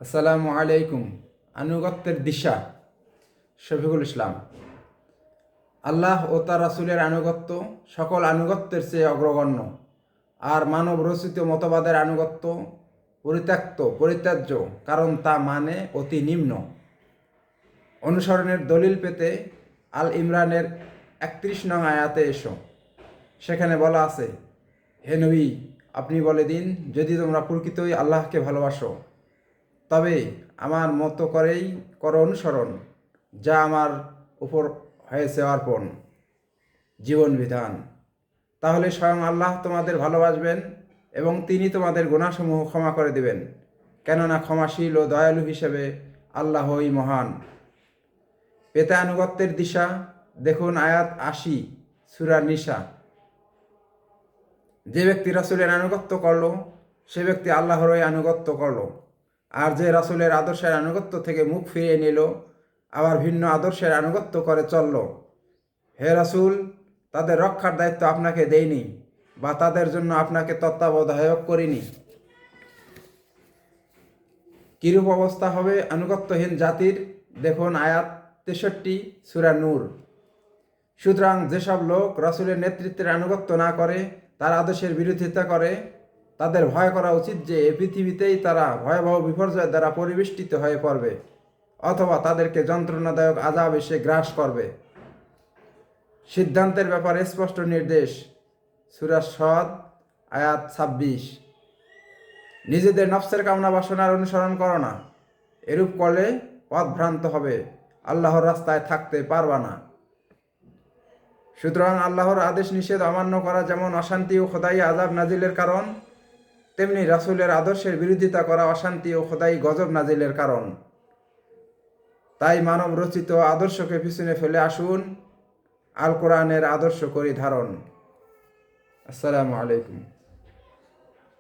আসসালামু আলাইকুম। আনুগত্যের দিশা। শফিকুল ইসলাম। আল্লাহ ও তার রাসূলের আনুগত্য সকল আনুগত্যের চেয়ে অগ্রগণ্য, আর মানব রচিত মতবাদের আনুগত্য পরিত্যাজ্য, কারণ তা মানে অতি নিম্ন। অনুসরণের দলিল পেতে আল ইমরানের ৩১ নং আয়াতে এসো। সেখানে বলা আছে, হে নবী, আপনি বলে দিন, যদি তোমরা প্রকৃতই আল্লাহকে ভালোবাসো তবে আমার মতো করেই করো অনুসরণ, যা আমার উপর হয়েছে অর্পণ, জীবন বিধান। তাহলে স্বয়ং আল্লাহ তোমাদের ভালোবাসবেন এবং তিনি তোমাদের গুনাহসমূহ ক্ষমা করে দিবেন, কেননা ক্ষমাশীল ও দয়ালু হিসেবে আল্লাহই মহান। পেতে আনুগত্যের দিশা দেখুন আয়াত ৮০ সূরা নিসা। যে ব্যক্তি রাসূলের আনুগত্য করল, সে ব্যক্তি আল্লাহরই আনুগত্য করল। আর যে রাসূলের আদর্শের আনুগত্য থেকে মুখ ফিরিয়ে নিল, আবার ভিন্ন আদর্শের আনুগত্য করে চলল, হে রাসূল, তাদের রক্ষার দায়িত্ব আপনাকে দেইনি বা তাদের জন্য আপনাকে তত্ত্বাবধায়ক করিনি। কিরূপ অবস্থা হবে আনুগত্যহীন জাতির দেখুন আয়াত ৬৩ সূরা নূর। সুতরাং যেসব লোক রাসূলের নেতৃত্বের আনুগত্য না করে, তার আদর্শের বিরোধিতা করে, তাদের ভয় করা উচিত যে এ পৃথিবীতেই তারা ভয়াবহ বিপর্যয় দ্বারা পরিবেষ্টিত হয়ে পড়বে, অথবা তাদেরকে যন্ত্রণাদায়ক আযাব এসে গ্রাস করবে। সিদ্ধান্তের ব্যাপারে স্পষ্ট নির্দেশ, সূরা সদ আয়াত ২৬। নিজেদের নফসের কামনা বাসনার অনুসরণ করো না, এরূপ করলে পথভ্রান্ত হবে, আল্লাহর রাস্তায় থাকতে পারবা না। সুতরাং আল্লাহর আদেশ নিষেধ অমান্য করা যেমন অশান্তি ও খোদাই আযাব নাজিলের কারণ, তেমনি রাসূলের আদর্শের বিরোধিতা করা অশান্তি ও খোদাই গজব নাজিলের কারণ। তাই মানব রচিত আদর্শকে পিছনে ফেলে আসুন, আল কোরআনের আদর্শ করি ধারণ। আসসালামু আলাইকুম।